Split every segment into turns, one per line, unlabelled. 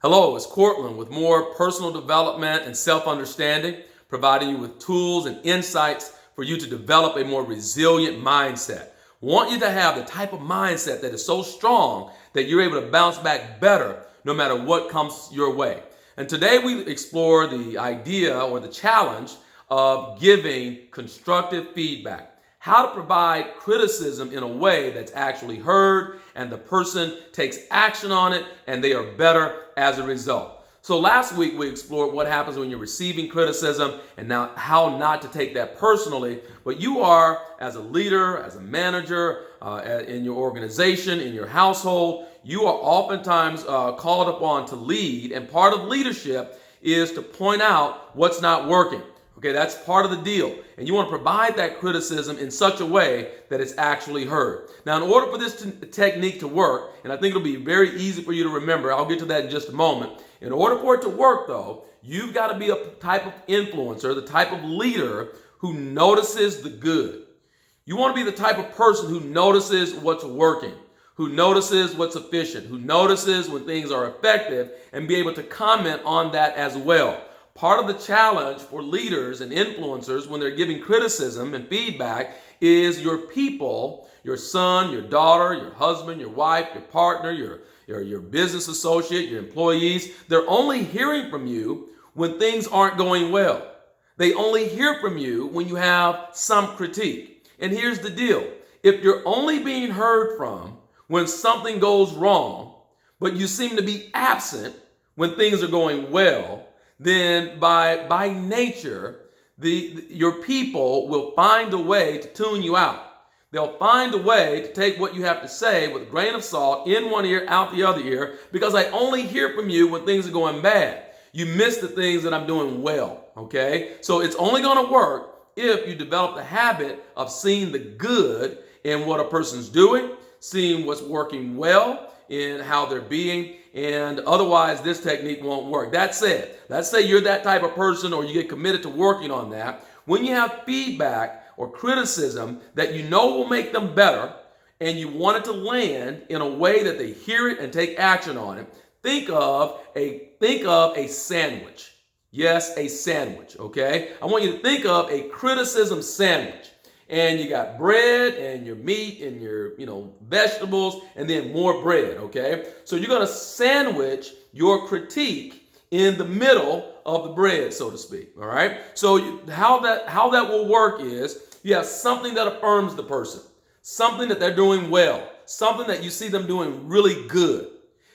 Hello, it's Courtland with more personal development and self-understanding, providing you with tools and insights for you to develop a more resilient mindset. Want you to have the type of mindset that is so strong that you're able to bounce back better no matter what comes your way. And today we explore the idea or the challenge of giving constructive feedback. How to provide criticism in a way that's actually heard and the person takes action on it and they are better as a result. So last week we explored what happens when you're receiving criticism and now how not to take that personally. But you are, as a leader, as a manager, in your organization, in your household, you are oftentimes called upon to lead, and part of leadership is to point out what's not working. Okay, that's part of the deal. And you want to provide that criticism in such a way that it's actually heard. Now, in order for this technique to work, and I think it'll be very easy for you to remember, I'll get to that in just a moment. In order for it to work, though, you've got to be a type of influencer, the type of leader who notices the good. You want to be the type of person who notices what's working, who notices what's efficient, who notices when things are effective, and be able to comment on that as well. Part of the challenge for leaders and influencers when they're giving criticism and feedback is your people, your son, your daughter, your husband, your wife, your partner, your business associate, your employees. They're only hearing from you when things aren't going well. They only hear from you when you have some critique. And here's the deal. If you're only being heard from when something goes wrong, but you seem to be absent when things are going well, then by nature, your people will find a way to tune you out. They'll find a way to take what you have to say with a grain of salt in one ear, out the other ear, because I only hear from you when things are going bad. You miss the things that I'm doing well, okay? So it's only going to work if you develop the habit of seeing the good in what a person's doing, seeing what's working well in how they're being, and otherwise this technique won't work. That said, let's say you're that type of person or you get committed to working on that. When you have feedback or criticism that you know will make them better and you want it to land in a way that they hear it and take action on it, think of a sandwich. Yes, a sandwich, okay? I want you to think of a criticism sandwich. And you got bread and your meat and your, vegetables and then more bread, okay? So you're going to sandwich your critique in the middle of the bread, so to speak, all right? So how that will work is you have something that affirms the person, something that they're doing well, something that you see them doing really good.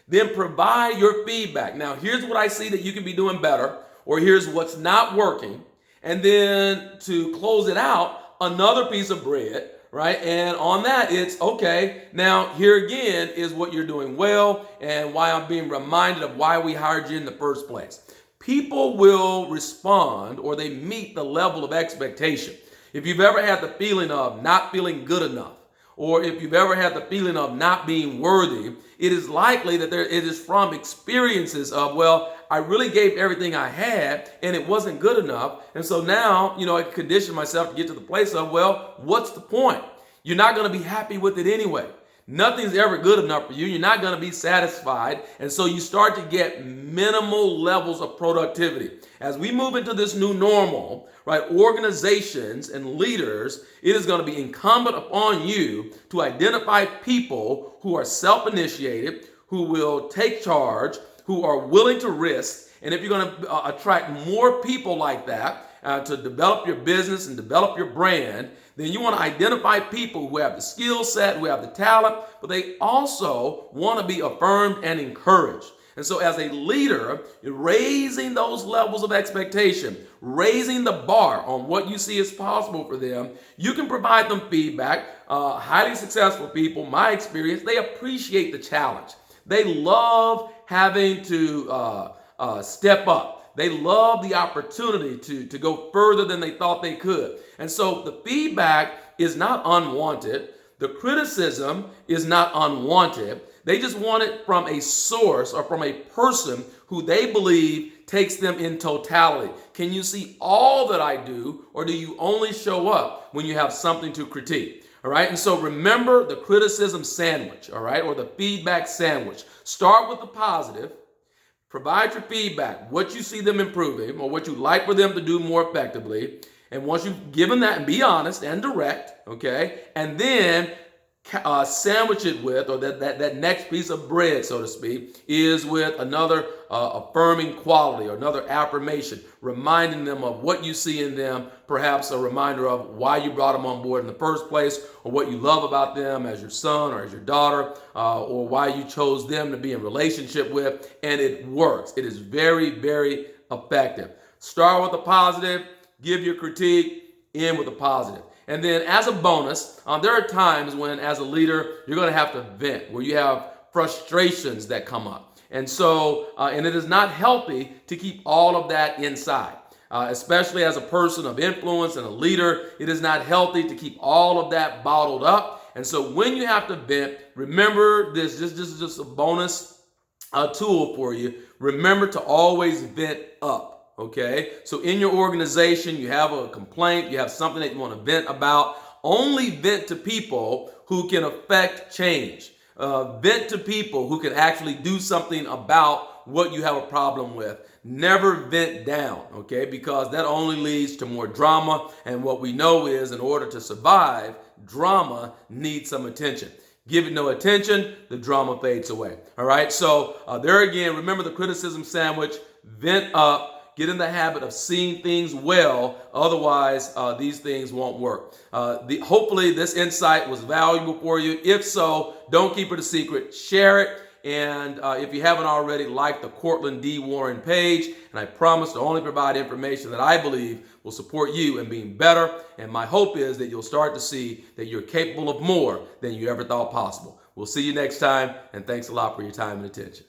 Then provide your feedback. Now, here's what I see that you can be doing better, or here's what's not working. And then to close it out, another piece of bread, right? And on that, it's okay. Now, here again is what you're doing well and why I'm being reminded of why we hired you in the first place. People will respond or they meet the level of expectation. If you've ever had the feeling of not feeling good enough, or if you've ever had the feeling of not being worthy, it is likely that it is from experiences of, well, I really gave everything I had and it wasn't good enough. And so now, I condition myself to get to the place of, well, what's the point? You're not going to be happy with it anyway. Nothing's ever good enough for you. You're not going to be satisfied. And so you start to get minimal levels of productivity. As we move into this new normal, right, organizations and leaders, it is going to be incumbent upon you to identify people who are self-initiated, who will take charge, who are willing to risk. And if you're going to attract more people like that to develop your business and develop your brand, then you want to identify people who have the skill set, who have the talent, but they also want to be affirmed and encouraged. And so as a leader, raising those levels of expectation, raising the bar on what you see as possible for them, you can provide them feedback. Highly successful people, my experience, they appreciate the challenge. They love having to step up. They love the opportunity to go further than they thought they could. And so the feedback is not unwanted. The criticism is not unwanted. They just want it from a source or from a person who they believe takes them in totality. Can you see all that I do, or do you only show up when you have something to critique? All right, and so remember the criticism sandwich, all right, or the feedback sandwich. Start with the positive. provide your feedback, what you see them improving or what you'd like for them to do more effectively. And once you've given that, and be honest and direct, okay, and then sandwich it with, or that next piece of bread, so to speak, is with another affirming quality or another affirmation, reminding them of what you see in them, perhaps a reminder of why you brought them on board in the first place, or what you love about them as your son or as your daughter, or why you chose them to be in relationship with, and it works. It is very, very effective. Start with a positive, give your critique, end with a positive. And then as a bonus, there are times when as a leader, you're going to have to vent, where you have frustrations that come up. And so, and it is not healthy to keep all of that inside. Especially as a person of influence and a leader, it is not healthy to keep all of that bottled up. And so when you have to vent, remember this, just a bonus tool for you. Remember to always vent up. Okay, so in your organization, you have a complaint, you have something that you want to vent about. Only vent to people who can affect change. Vent to people who can actually do something about what you have a problem with. Never vent down, okay, because that only leads to more drama. And what we know is, in order to survive, drama needs some attention. Give it no attention, the drama fades away. All right, so there again, remember the criticism sandwich: vent up. Get in the habit of seeing things well. Otherwise, these things won't work. Hopefully, this insight was valuable for you. If so, don't keep it a secret. Share it. And if you haven't already, like the Courtland D. Warren page. And I promise to only provide information that I believe will support you in being better. And my hope is that you'll start to see that you're capable of more than you ever thought possible. We'll see you next time. And thanks a lot for your time and attention.